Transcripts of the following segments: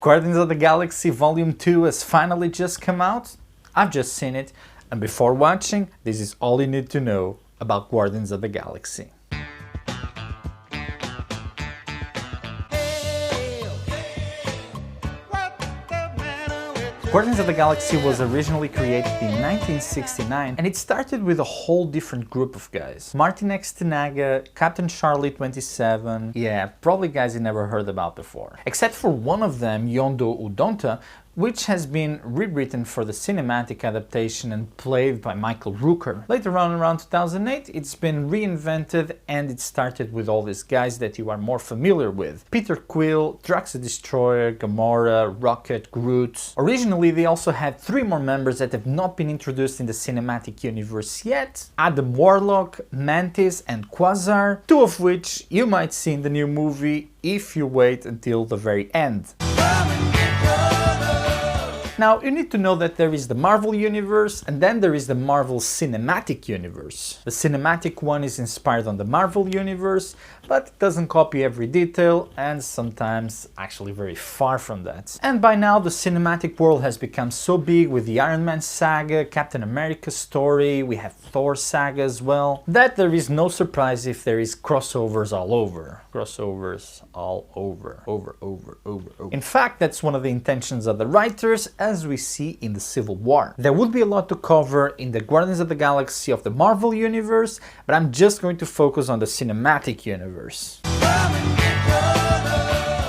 Guardians of the Galaxy Volume 2 has finally just come out. I've just seen it, and before watching, this is all you need to know about Guardians of the Galaxy. Guardians of the Galaxy was originally created in 1969, and it started with a whole different group of guys. Martin X Tenaga, Captain Charlie 27, yeah, probably guys you never heard about before. Except for one of them, Yondo Udonta, which has been rewritten for the cinematic adaptation and played by Michael Rooker. Later on, around 2008, it's been reinvented and it started with all these guys that you are more familiar with. Peter Quill, Drax the Destroyer, Gamora, Rocket, Groot. Originally, they also had 3 more members that have not been introduced in the cinematic universe yet. Adam Warlock, Mantis and Quasar, 2 of which you might see in the new movie if you wait until the very end. Now, you need to know that there is the Marvel Universe and then there is the Marvel Cinematic Universe. The cinematic one is inspired on the Marvel Universe, but it doesn't copy every detail and sometimes actually very far from that. And by now the cinematic world has become so big with the Iron Man saga, Captain America story, we have Thor saga as well, that there is no surprise if there is crossovers all over. Crossovers all over. Over. In fact, that's one of the intentions of the writers, as we see in the Civil War. There would be a lot to cover in the Guardians of the Galaxy of the Marvel Universe, but I'm just going to focus on the cinematic universe.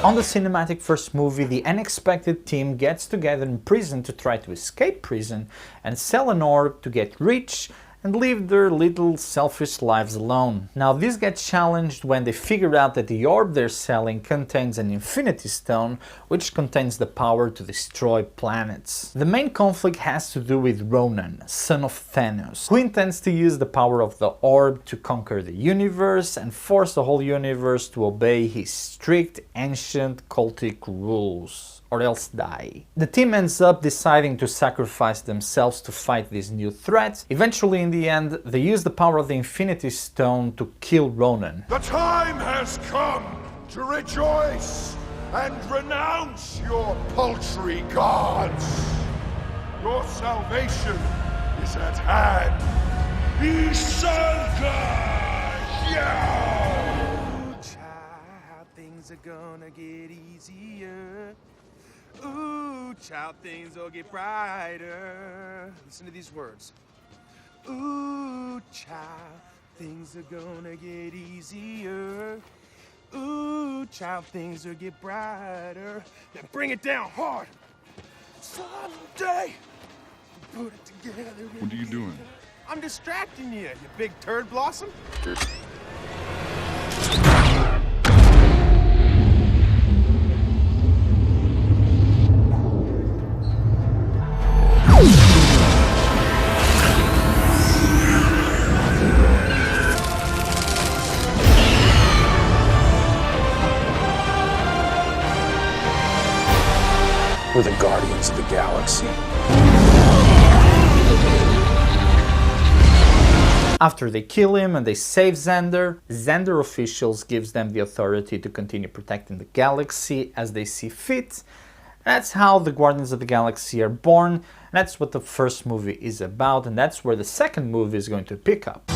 On the cinematic first movie, the unexpected team gets together in prison to try to escape prison and sell an orb to get rich and live their little selfish lives alone. Now this gets challenged when they figure out that the orb they're selling contains an Infinity Stone, which contains the power to destroy planets. The main conflict has to do with Ronan, son of Thanos, who intends to use the power of the orb to conquer the universe and force the whole universe to obey his strict, ancient, cultic rules, or else die. The team ends up deciding to sacrifice themselves to fight this new threat. Eventually, in the end, they use the power of the Infinity Stone to kill Ronan. The time has come to rejoice and renounce your paltry gods. Your salvation is at hand. Isanka! Yeah! Child, things are gonna get easier. Ooh, child, things will get brighter. Listen to these words. Ooh, child, things are gonna get easier. Ooh, child, things will get brighter. Now bring it down hard. Someday, we'll put it together. What are you doing? I'm distracting you, you big turd blossom. We're the Guardians of the Galaxy. After they kill him and they save Xander, Xander officials gives them the authority to continue protecting the galaxy as they see fit. That's how the Guardians of the Galaxy are born, and that's what the first movie is about, and that's where the second movie is going to pick up.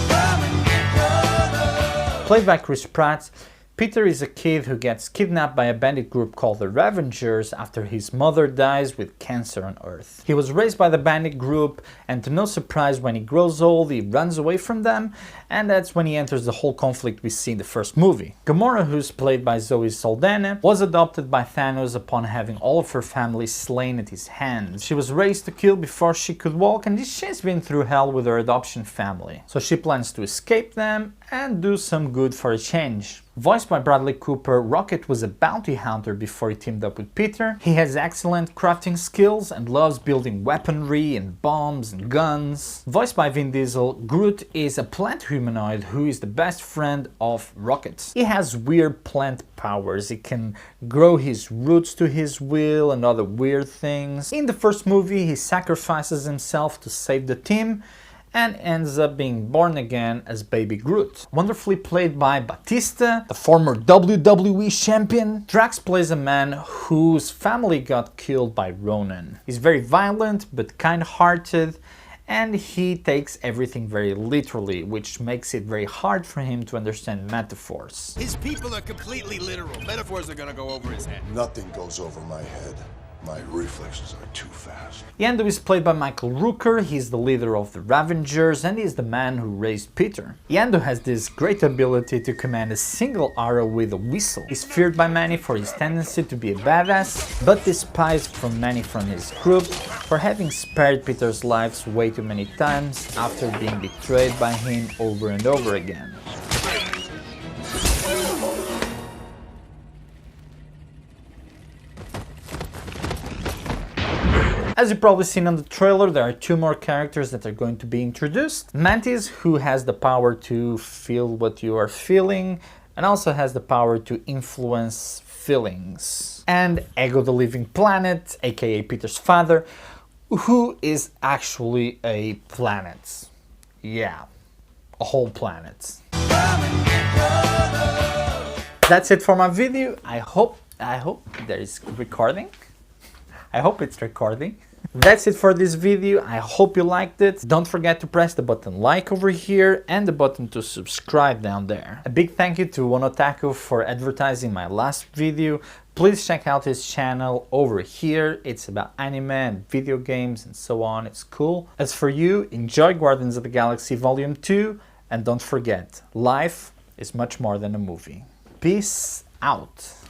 Played by Chris Pratt, Peter is a kid who gets kidnapped by a bandit group called the Ravengers after his mother dies with cancer on Earth. He was raised by the bandit group, and to no surprise, when he grows old, he runs away from them, and that's when he enters the whole conflict we see in the first movie. Gamora, who's played by Zoe Saldana, was adopted by Thanos upon having all of her family slain at his hands. She was raised to kill before she could walk, and she's been through hell with her adoption family. So she plans to escape them and do some good for a change. Voiced by Bradley Cooper, Rocket was a bounty hunter before he teamed up with Peter. He has excellent crafting skills and loves building weaponry and bombs and guns. Voiced by Vin Diesel, Groot is a plant humanoid who is the best friend of Rocket. He has weird plant powers. He can grow his roots to his will and other weird things. In the first movie, he sacrifices himself to save the team, and ends up being born again as Baby Groot. Wonderfully played by Batista, the former WWE champion. Drax plays a man whose family got killed by Ronan. He's very violent but kind-hearted, and he takes everything very literally, which makes it very hard for him to understand metaphors. His people are completely literal. Metaphors are gonna go over his head. Nothing goes over my head. My reflexes are too fast. Yondu is played by Michael Rooker. He's the leader of the Ravengers and he's the man who raised Peter. Yondu has this great ability to command a single arrow with a whistle. He's feared by many for his tendency to be a badass, but despised from many from his group for having spared Peter's lives way too many times after being betrayed by him over and over again. As you've probably seen on the trailer, there are two more characters that are going to be introduced. Mantis, who has the power to feel what you are feeling, and also has the power to influence feelings. And Ego the Living Planet, aka Peter's father, who is actually a planet. Yeah, a whole planet. That's it for my video. I hope there is recording. I hope it's recording. That's it for this video. I hope you liked it. Don't forget to press the button like over here and the button to subscribe down there. A big thank you to Onotaku for advertising my last video. Please check out his channel over here. It's about anime and video games and so on. It's cool. As for you, enjoy Guardians of the Galaxy Volume 2 and don't forget, life is much more than a movie. Peace out.